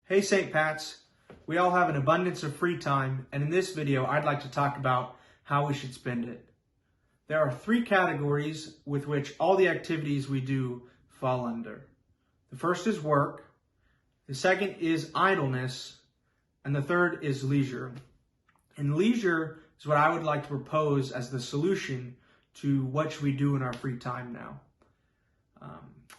Hey St. Pat's, we all have an abundance of free time, and in this video I'd like to talk about how we should spend it. There are three categories with which all the activities we do fall under. The first is work, the second is idleness, and the third is leisure. And leisure is what I would like to propose as the solution to what we do in our free time now.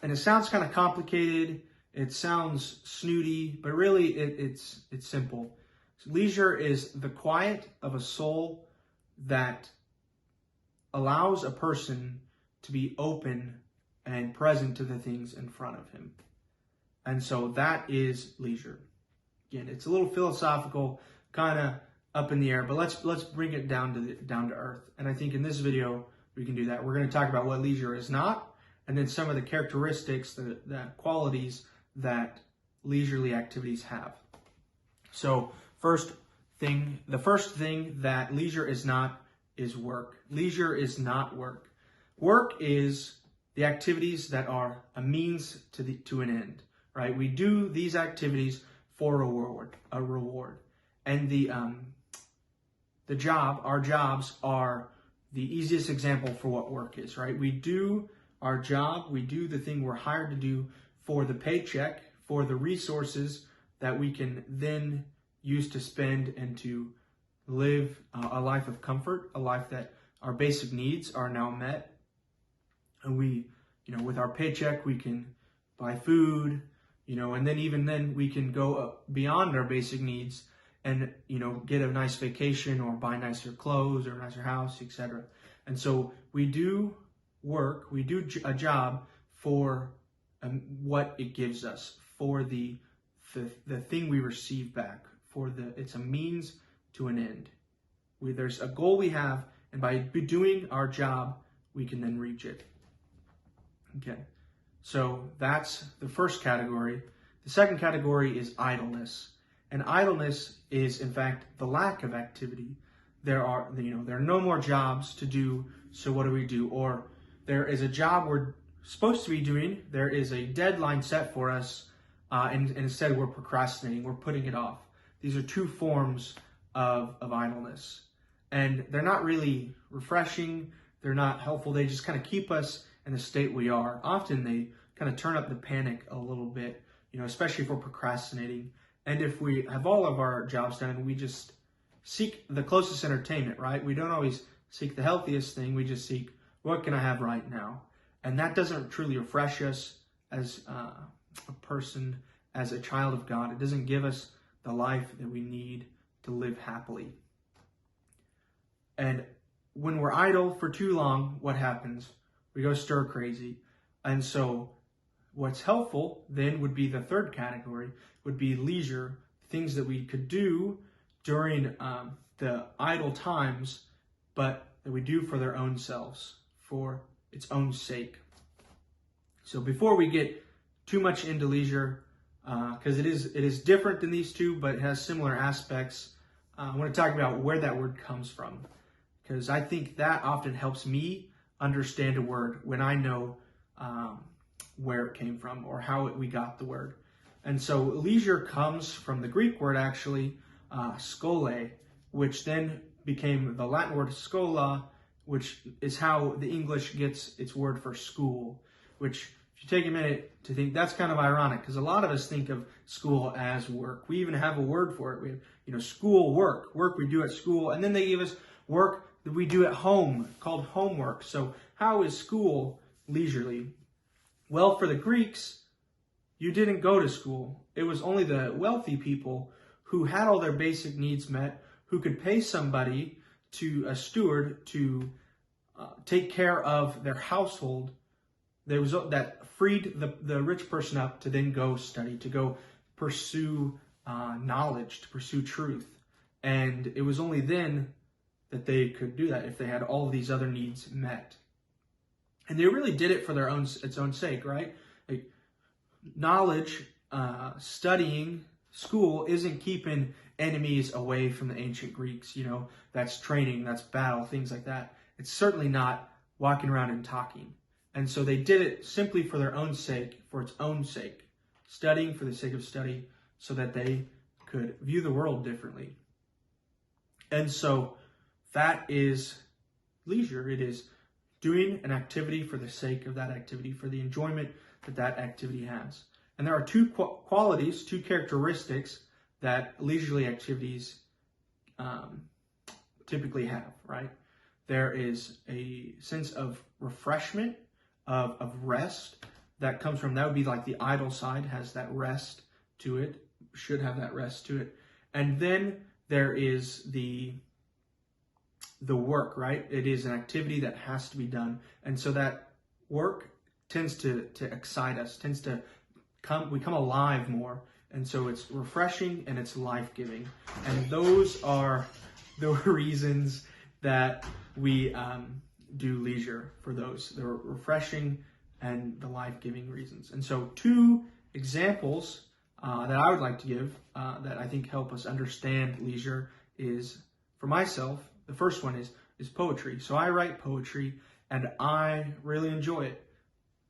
And it sounds kind of complicated. It sounds snooty, but really it's simple. Leisure is the quiet of a soul that allows a person to be open and present to the things in front of him. And so that is leisure. Again, it's a little philosophical, kind of up in the air, but let's bring it down to earth. And I think in this video we can do that. We're going to talk about what leisure is not, and then some of the characteristics, the qualities that leisurely activities have. So the first thing that leisure is not is work. Leisure is not work. Work is the activities that are a means to an end, right? We do these activities for a reward. And our jobs are the easiest example for what work is, right? We do our job, we do the thing we're hired to do for the paycheck, for the resources that we can then use to spend and to live a life of comfort, a life that our basic needs are now met. And we, with our paycheck, we can buy food, and then even then we can go beyond our basic needs and, get a nice vacation or buy nicer clothes or a nicer house, etc. And so we do work, we do a job for what it gives us, for the thing we receive back, it's a means to an end. There's a goal we have, and by doing our job, we can then reach it. Okay, so that's the first category. The second category is idleness. And idleness is, in fact, the lack of activity. There are no more jobs to do, so what do? Or there is a job we're supposed to be doing, there is a deadline set for us, and instead we're procrastinating, we're putting it off. These are two forms of idleness. And they're not really refreshing, they're not helpful, they just kind of keep us in the state we are. Often they kind of turn up the panic a little bit, especially if we're procrastinating. And if we have all of our jobs done, we just seek the closest entertainment, right? We don't always seek the healthiest thing, we just seek, what can I have right now? And that doesn't truly refresh us as a person, as a child of God. It doesn't give us the life that we need to live happily. And when we're idle for too long, what happens? We go stir crazy. And so what's helpful then would be the third category, would be leisure, things that we could do during the idle times, but that we do for their own selves, for its own sake. So before we get too much into leisure, because it is different than these two, but it has similar aspects, I want to talk about where that word comes from, because I think that often helps me understand a word when I know where it came from or how we got the word. And so leisure comes from the Greek word, actually, skole, which then became the Latin word schola, which is how the English gets its word for school, which, if you take a minute to think, that's kind of ironic, because a lot of us think of school as work. We even have a word for it. We have, school work we do at school, and then they give us work that we do at home called homework. So how is school leisurely? Well, for the Greeks, you didn't go to school. It was only the wealthy people who had all their basic needs met, who could pay somebody, a steward, to take care of their household. That freed the rich person up to then go study, to go pursue knowledge, to pursue truth. And it was only then that they could do that, if they had all of these other needs met. And they really did it for its own sake, right? Like, knowledge, studying, school isn't keeping enemies away from the ancient Greeks. That's training, that's battle, things like that. It's certainly not walking around and talking. And so they did it simply for their own sake, for its own sake. Studying for the sake of study, so that they could view the world differently. And so that is leisure. It is doing an activity for the sake of that activity, for the enjoyment that that activity has. And there are two qualities, two characteristics that leisurely activities typically have, right? There is a sense of refreshment, of rest that comes from, that would be like the idle side, has that rest to it, should have that rest to it. And then there is the work, right? It is an activity that has to be done. And so that work tends to excite us, tends to we come alive more. And so it's refreshing and it's life-giving. And those are the reasons that we do leisure, for those. They're refreshing and the life-giving reasons. And so two examples that I would like to give that I think help us understand leisure is, for myself, the first one is poetry. So I write poetry and I really enjoy it.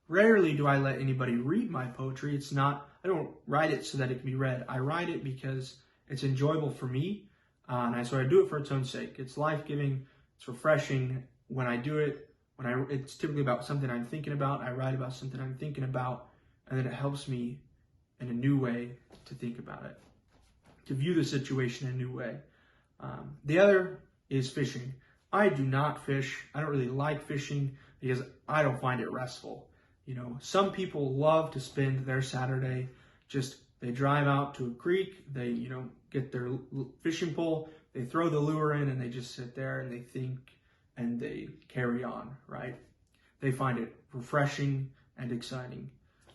Rarely do I let anybody read my poetry. I don't write it so that it can be read. I write it because it's enjoyable for me. And so I do it for its own sake. It's life-giving, it's refreshing when I do it. It's typically about something I'm thinking about. I write about something I'm thinking about, and then it helps me in a new way to think about it, to view the situation in a new way. The other is fishing. I do not fish. I don't really like fishing because I don't find it restful. You know, some people love to spend their Saturday they drive out to a creek, they, get their fishing pole, they throw the lure in, and they just sit there and they think and they carry on, right? They find it refreshing and exciting.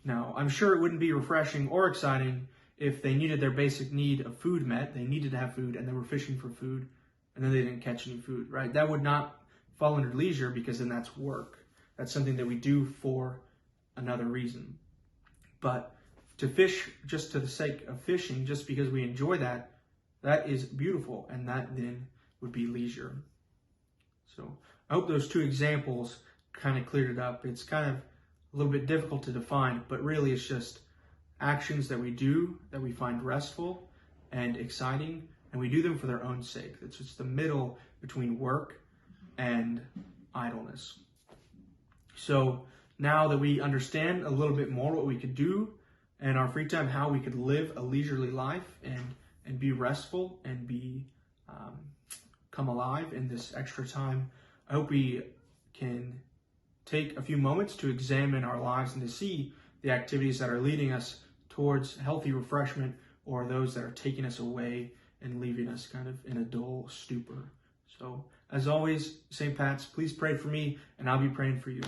Now, I'm sure it wouldn't be refreshing or exciting if they needed their basic need of food met. They needed to have food and they were fishing for food and then they didn't catch any food, right? That would not fall under leisure, because then that's work. That's something that we do for another reason. But to fish just to the sake of fishing, just because we enjoy that, that is beautiful, and that then would be leisure. So I hope those two examples kind of cleared it up. It's kind of a little bit difficult to define, but really it's just actions that we do that we find restful and exciting, and we do them for their own sake. It's just the middle between work and idleness. So now that we understand a little bit more what we could do in our free time, how we could live a leisurely life and be restful and be come alive in this extra time, I hope we can take a few moments to examine our lives and to see the activities that are leading us towards healthy refreshment, or those that are taking us away and leaving us kind of in a dull stupor. So, as always, St. Pat's, please pray for me, and I'll be praying for you.